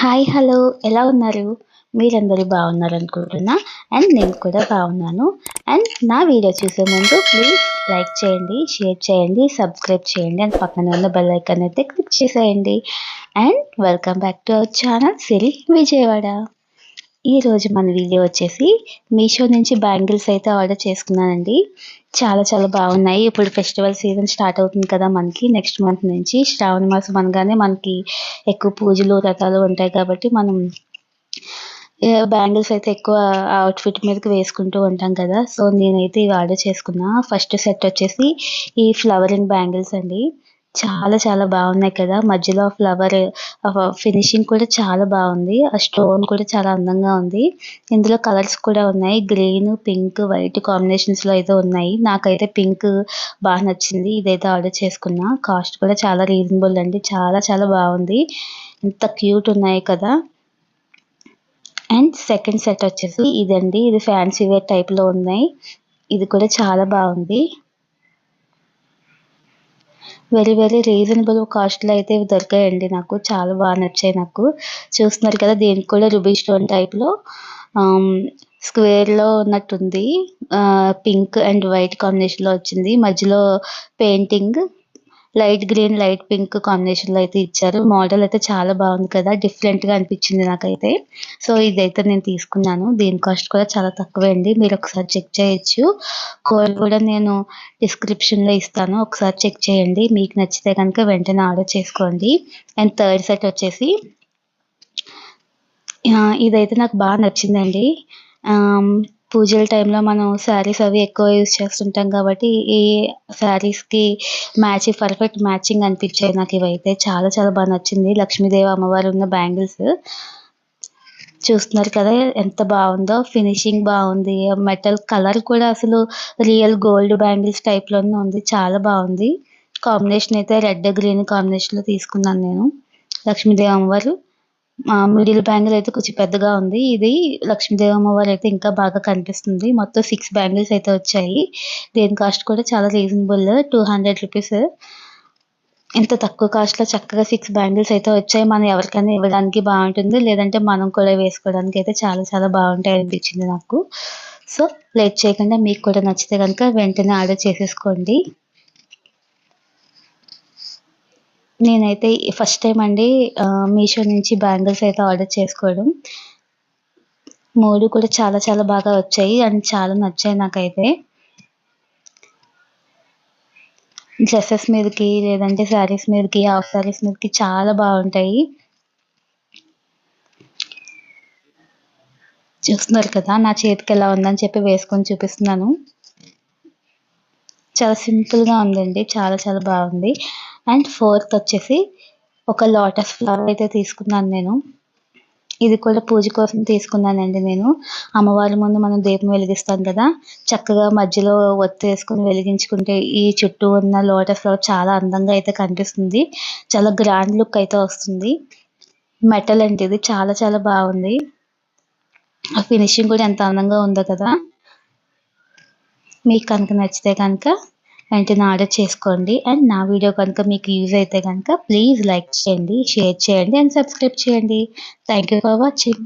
Hi! Hello! ఎలా ఉన్నారు? మీరందరూ బాగున్నారనుకుంటున్నా. అండ్ నేను కూడా బాగున్నాను. అండ్ నా వీడియో చూసే ముందు ప్లీజ్ లైక్ చేయండి, షేర్ చేయండి, సబ్స్క్రైబ్ చేయండి అండ్ పక్కన ఉన్న బెల్ ఐకాన్ అయితే క్లిక్ చేసేయండి. And welcome back to our channel Siri Vijayawada. ఈరోజు మన వీడియో వచ్చేసి మీషో నుంచి బ్యాంగిల్స్ అయితే ఆర్డర్ చేసుకున్నానండి. చాలా బాగున్నాయి. ఇప్పుడు ఫెస్టివల్ సీజన్ స్టార్ట్ అవుతుంది కదా మనకి నెక్స్ట్ మంత్ నుంచి. శ్రావణ మాసం అనగానే మనకి ఎక్కువ పూజలు, వ్రతాలు ఉంటాయి కాబట్టి మనం బ్యాంగిల్స్ అయితే ఎక్కువ అవుట్‌ఫిట్ మీదకి వేసుకుంటూ ఉంటాం కదా! సో, నేనైతే ఇవి ఆర్డర్ చేసుకున్నా. ఫస్ట్ సెట్ వచ్చేసి ఈ ఫ్లవరింగ్ బ్యాంగిల్స్ అండి. చాలా బాగున్నాయి కదా! మధ్యలో ఫ్లవర్ ఫినిషింగ్ కూడా చాలా బాగుంది. ఆ స్టోన్ కూడా చాలా అందంగా ఉంది. ఇందులో కలర్స్ కూడా ఉన్నాయి. గ్రీన్, పింక్, వైట్ కాంబినేషన్స్‌లో అయితే ఉన్నాయి. నాకైతే పింక్ బాగా నచ్చింది. ఇదైతే ఆర్డర్ చేసుకున్నా. కాస్ట్ కూడా చాలా రీజనబుల్ అండి. చాలా బాగుంది. ఎంత క్యూట్ ఉన్నాయి కదా! అండ్ సెకండ్ సెట్ వచ్చేసి ఇదండి. ఇది ఫ్యాన్సీ వేర్ టైప్‌లో ఉన్నాయి. ఇది కూడా చాలా బాగుంది. వెరీ రీజనబుల్ కాస్ట్‌లో అయితే ఇవి దొరికాయండి నాకు. చాలా బాగా నచ్చాయి నాకు. చూస్తున్నారు కదా! దీనికి కూడా రూబీ స్టోన్ టైప్‌లో ఆహ్, స్క్వేర్‌లో ఉన్నట్టుంది. పింక్ అండ్ వైట్ కాంబినేషన్‌లో వచ్చింది. మధ్యలో painting light green, light pink కాంబినేషన్‌లో అయితే ఇచ్చారు. మోడల్ అయితే చాలా బాగుంది కదా! డిఫరెంట్‌గా అనిపించింది నాకైతే. సో, ఇదైతే నేను తీసుకున్నాను. దీని కాస్ట్ కూడా చాలా తక్కువే అండి. మీరొకసారి చెక్ చేయొచ్చు. కోడ్ కూడా నేను డిస్క్రిప్షన్‌లో ఇస్తాను. ఒకసారి చెక్ చేయండి. మీకు నచ్చితే గనుక వెంటనే ఆర్డర్ చేసుకోండి. అండ్ థర్డ్ సెట్ వచ్చేసి ఇదైతే నాకు బాగా నచ్చిందండి. ఆహ్, పూజల టైంలో మనం శారీస్ అవి ఎక్కువ యూజ్ చేస్తుంటాం కాబట్టి, ఈ శారీస్‌కి పర్ఫెక్ట్ మ్యాచింగ్ అనిపించాయి నాకివైతే. చాలా బాగా నచ్చింది. లక్ష్మీదేవి అమ్మవారు ఉన్న బ్యాంగిల్స్. చూస్తున్నారు కదా! ఎంత బావుందో. ఫినిషింగ్ బావుంది. మెటల్ కలర్ కూడా అసలు రియల్ గోల్డ్ బ్యాంగిల్స్ టైప్‌లోనే ఉంది. చాలా బావుంది. కాంబినేషన్ అయితే రెడ్, గ్రీన్ కాంబినేషన్‌లో తీసుకున్నాను నేను. లక్ష్మీదేవి అమ్మవారు మిడిల్ బ్యాంగిల్ అయితే కొంచెం పెద్దగా ఉంది. ఇది లక్ష్మీదేవి అమ్మవారు అయితే ఇంకా బాగా కనిపిస్తుంది. మొత్తం 6 బ్యాంగిల్స్ అయితే వచ్చాయి. దీని కాస్ట్ కూడా చాలా రీజనబుల్ రూ. 200. ఇంత తక్కువ కాస్ట్‌లో చక్కగా 6 బ్యాంగిల్స్ అయితే వచ్చాయి. మనం ఎవరికైనా ఇవ్వడానికి బావుంటుంది. లేదంటే మనం కూడా వేసుకోవడానికి అయితే చాలా బావుంటాయి అనిపించింది నాకు. సో, లేట్ చేయకుండా మీకు కూడా నచ్చితే గనుక వెంటనే ఆర్డర్ చేసేసుకోండి. నేనైతే ఫస్ట్ టైమ్ అండి మీషో నుంచి బ్యాంగిల్స్ అయితే ఆర్డర్ చేసుకోవడం. 3 కూడా చాలా బాగా వచ్చాయి. అండ్ చాలా నచ్చాయి నాకైతే. డ్రెసెస్ మీదకి, లేదంటే శారీస్ మీదకి, హాఫ్ శారీస్ మీదకి చాలా బావుంటాయి. చూస్తున్నారు కదా! నా చేతికెలా ఉందని చెప్పి వేసుకొని చూపిస్తున్నాను. చాలా సింపుల్‌గా ఉందండి. చాలా బాగుంది. అండ్ ఫోర్త్ వచ్చేసి ఒక లోటస్ ఫ్లవర్ అయితే తీసుకున్నాను నేను. ఇది కూడా పూజ కోసం తీసుకున్నానండి నేను. అమ్మవారి ముందు మనం దీపం వెలిగిస్తాం కదా! చక్కగా మధ్యలో ఒత్తేసుకొని వెలిగించుకుంటే ఈ చుట్టూ ఉన్న లోటస్ ఫ్లవర్ చాలా అందంగా అయితే కనిపిస్తుంది. చాలా గ్రాండ్ లుక్ అయితే వస్తుంది. మెటల్ అండి ఇది. చాలా బాగుంది. ఆ ఫినిషింగ్ కూడా ఎంత అందంగా ఉందో కదా! మీకు కనుక నచ్చితే గనక వెంటనే ఆర్డర్ చేసుకోండి. అండ్ నా వీడియో కనుక మీకు యూజ్ అయితే గనక ప్లీజ్ లైక్ చేయండి, షేర్ చేయండి అండ్ సబ్స్క్రైబ్ చేయండి. Thank you for watching.